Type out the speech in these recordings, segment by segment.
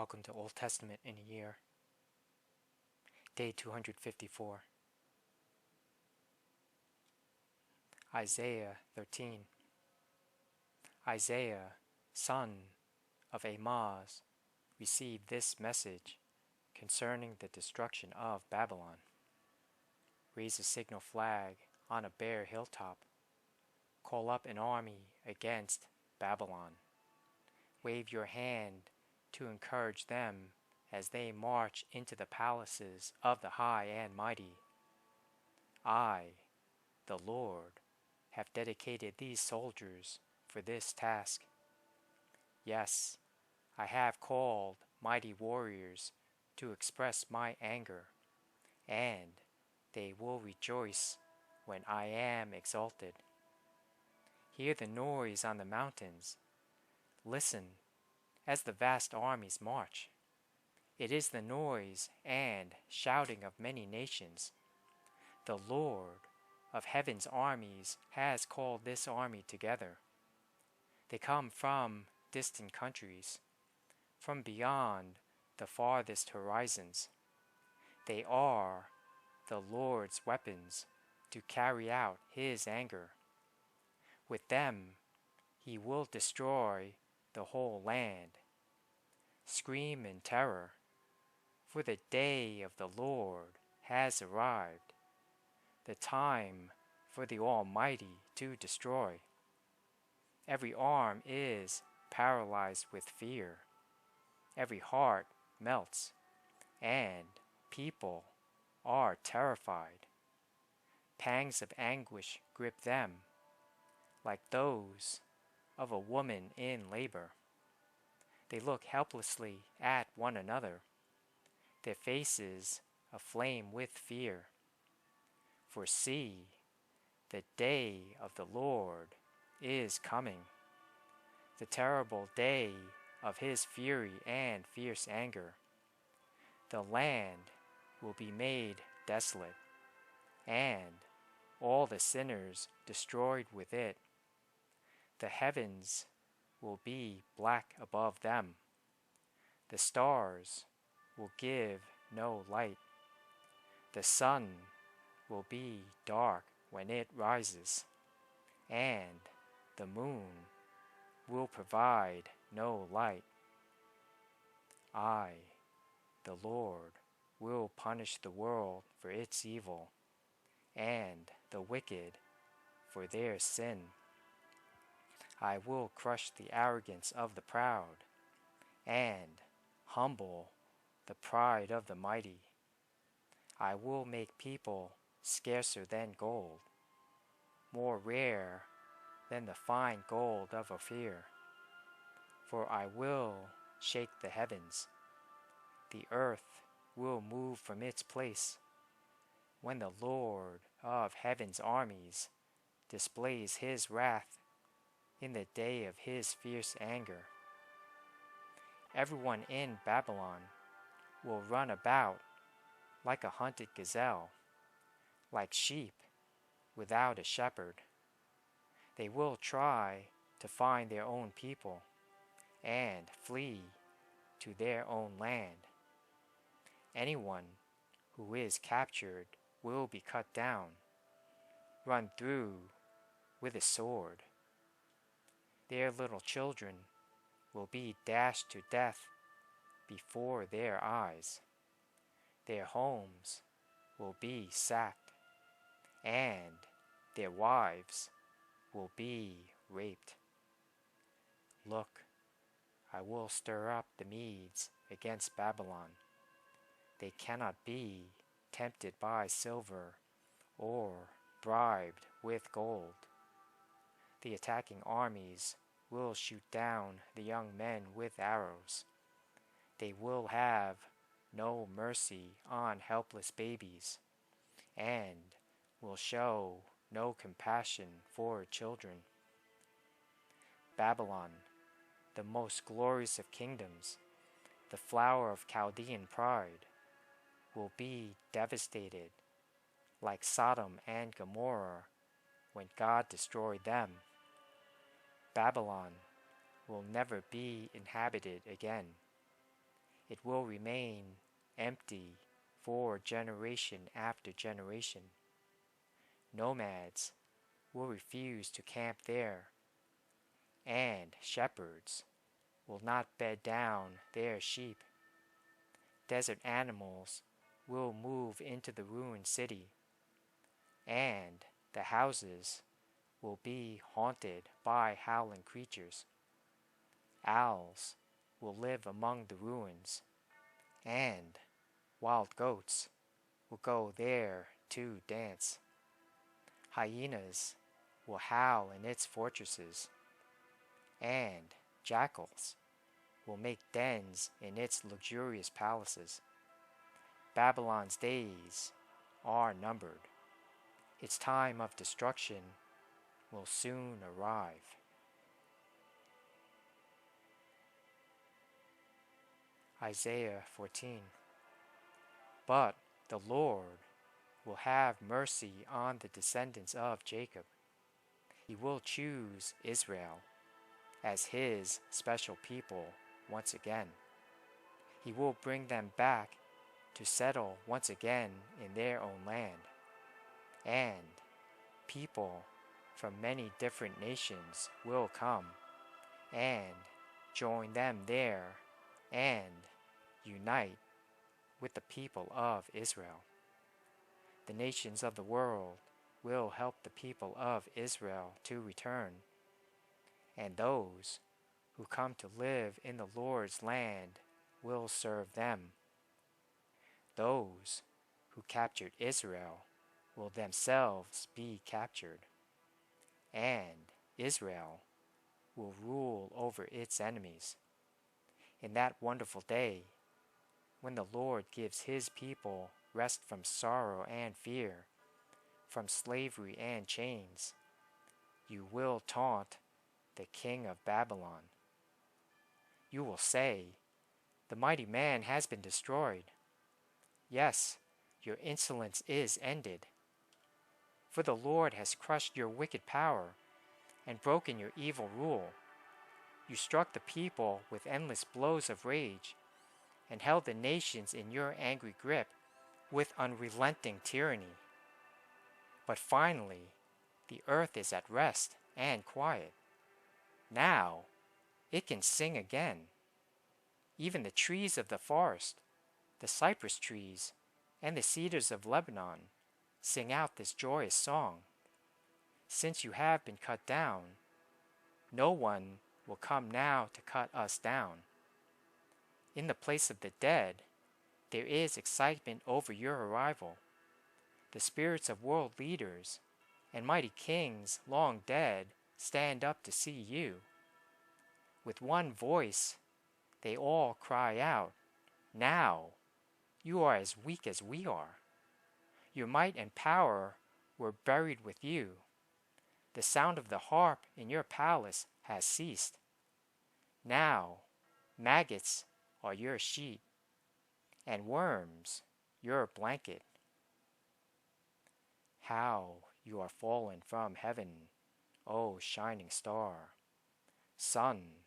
Welcome to Old Testament in a Year, Day 254. Isaiah 13. Isaiah, son of Amoz, received this message concerning the destruction of Babylon. Raise a signal flag on a bare hilltop. Call up an army against Babylon. Wave your hand to encourage them as they march into the palaces of the high and mighty. I, the Lord, have dedicated these soldiers for this task. Yes, I have called mighty warriors to express my anger, and they will rejoice when I am exalted. Hear the noise on the mountains. Listen as the vast armies march. It is the noise and shouting of many nations. The Lord of heaven's armies has called this army together. They come from distant countries, from beyond the farthest horizons. They are the Lord's weapons to carry out His anger. With them, He will destroy the whole land. Scream in terror, for the day of the Lord has arrived, the time for the Almighty to destroy. Every arm is paralyzed with fear. Every heart melts, and people are terrified. Pangs of anguish grip them, like those of a woman in labor. They look helplessly at one another, their faces aflame with fear. For see, the day of the Lord is coming, the terrible day of His fury and fierce anger. The land will be made desolate, and all the sinners destroyed with it. The heavens will be black above them. The stars will give no light. The sun will be dark when it rises, and the moon will provide no light. I, the Lord, will punish the world for its evil, and the wicked for their sin. I will crush the arrogance of the proud, and humble the pride of the mighty. I will make people scarcer than gold, more rare than the fine gold of Ophir. For I will shake the heavens. The earth will move from its place when the Lord of heaven's armies displays His wrath in the day of His fierce anger. Everyone in Babylon will run about like a hunted gazelle, like sheep without a shepherd. They will try to find their own people and flee to their own land. Anyone who is captured will be cut down, run through with a sword. Their little children will be dashed to death before their eyes. Their homes will be sacked, and their wives will be raped. Look, I will stir up the Medes against Babylon. They cannot be tempted by silver or bribed with gold. The attacking armies will shoot down the young men with arrows. They will have no mercy on helpless babies, and will show no compassion for children. Babylon, the most glorious of kingdoms, the flower of Chaldean pride, will be devastated like Sodom and Gomorrah when God destroyed them. Babylon will never be inhabited again. it will remain empty for generation after generation. Nomads will refuse to camp there, and shepherds will not bed down their sheep. Desert animals will move into the ruined city, and the houses will be haunted by howling creatures. Owls will live among the ruins, and wild goats will go there to dance. Hyenas will howl in its fortresses, and jackals will make dens in its luxurious palaces. Babylon's days are numbered. Its time of destruction will soon arrive. Isaiah 14. But the Lord will have mercy on the descendants of Jacob. He will choose Israel as his special people once again. He will bring them back to settle once again in their own land. And people from many different nations will come and join them there and unite with the people of Israel. The nations of the world will help the people of Israel to return, and those who come to live in the Lord's land will serve them. Those who captured Israel will themselves be captured, and Israel will rule over its enemies. In that wonderful day, when the Lord gives his people rest from sorrow and fear, from slavery and chains, you will taunt the king of Babylon. You will say, "The mighty man has been destroyed." Yes, your insolence is ended. For the Lord has crushed your wicked power and broken your evil rule. You struck the people with endless blows of rage and held the nations in your angry grip with unrelenting tyranny. But finally, the earth is at rest and quiet. Now, it can sing again. Even the trees of the forest, the cypress trees, and the cedars of Lebanon sing out this joyous song. Since you have been cut down, no one will come now to cut us down. In the place of the dead, there is excitement over your arrival. The spirits of world leaders and mighty kings long dead stand up to see you. With one voice, they all cry out, "Now, you are as weak as we are. Your might and power were buried with you. The sound of the harp in your palace has ceased. Now, maggots are your sheet, and worms your blanket. How you are fallen from heaven, O shining star, son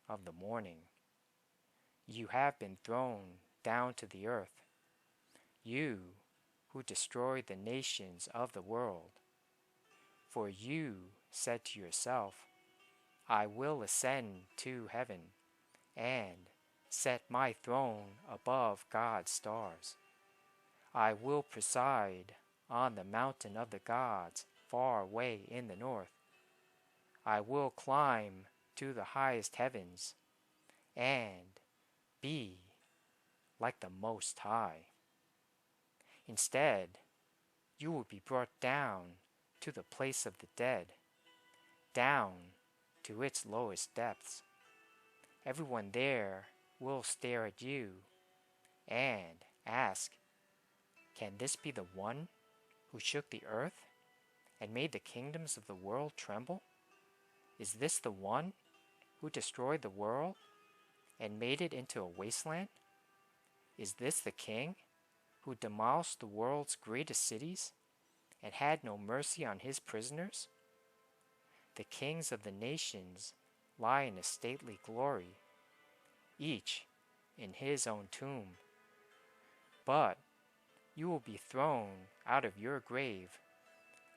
of the morning. You have been thrown down to the earth, you who destroyed the nations of the world. For you said to yourself, I will ascend to heaven and set my throne above God's stars. I will preside on the mountain of the gods far away in the north. I will climb to the highest heavens and be like the Most High. Instead, you will be brought down to the place of the dead, down to its lowest depths. Everyone there will stare at you and ask, can this be the one who shook the earth and made the kingdoms of the world tremble? Is this the one who destroyed the world and made it into a wasteland? Is this the king who demolished the world's greatest cities and had no mercy on his prisoners? The kings of the nations lie in a stately glory, each in his own tomb. But you will be thrown out of your grave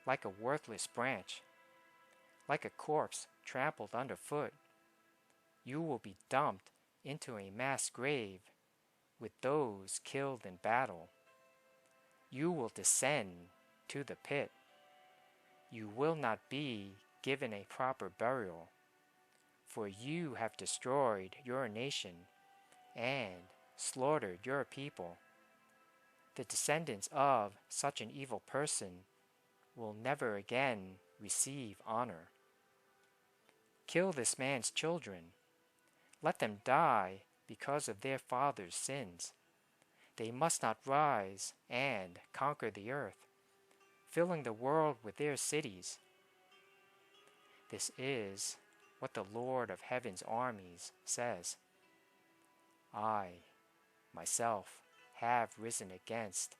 like a worthless branch, like a corpse trampled underfoot. You will be dumped into a mass grave with those killed in battle. You will descend to the pit. You will not be given a proper burial, for you have destroyed your nation and slaughtered your people. The descendants of such an evil person will never again receive honor. Kill this man's children. Let them die because of their father's sins. They must not rise and conquer the earth, filling the world with their cities. This is what the Lord of Heaven's armies says. I, myself, have risen against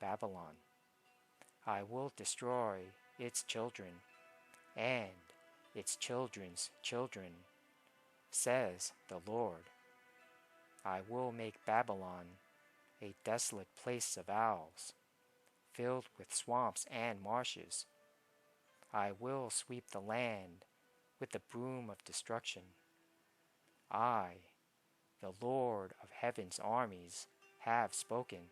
Babylon. I will destroy its children and its children's children, says the Lord. I will make Babylon a desolate place of owls, filled with swamps and marshes. I will sweep the land with the broom of destruction. I, the Lord of Heaven's armies, have spoken.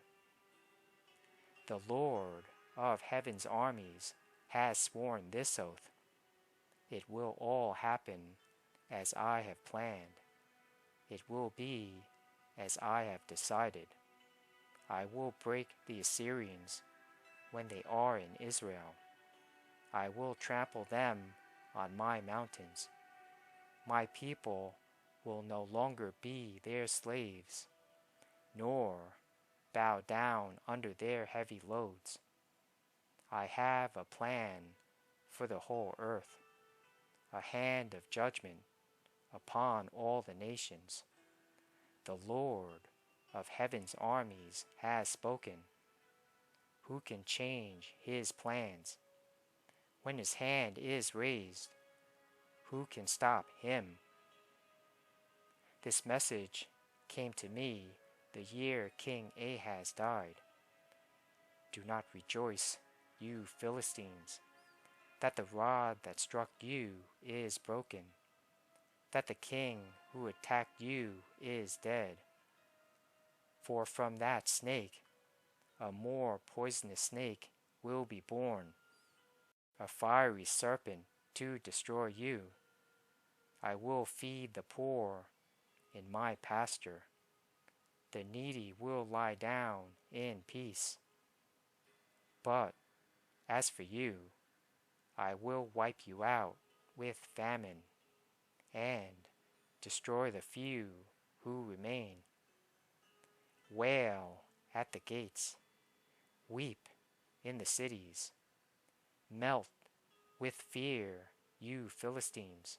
The Lord of Heaven's armies has sworn this oath. It will all happen as I have planned. It will be as I have decided. I will break the Assyrians when they are in Israel. I will trample them on my mountains. My people will no longer be their slaves, nor bow down under their heavy loads. I have a plan for the whole earth, a hand of judgment upon all the nations. The Lord of Heaven's armies has spoken. Who can change his plans? When his hand is raised, who can stop him? This message came to me the year King Ahaz died. Do not rejoice, you Philistines, that the rod that struck you is broken, that the king who attacked you is dead. For from that snake, a more poisonous snake will be born, a fiery serpent to destroy you. I will feed the poor in my pasture. The needy will lie down in peace. But as for you, I will wipe you out with famine and destroy the few who remain. Wail at the gates, weep in the cities, melt with fear, you Philistines.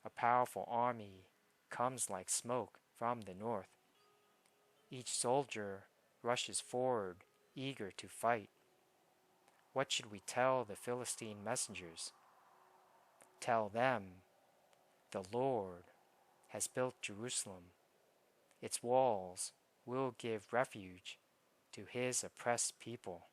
A powerful army comes like smoke from the north. Each soldier rushes forward, eager to fight. What should we tell the Philistine messengers? Tell them, the Lord has built Jerusalem. Its walls will give refuge to his oppressed people.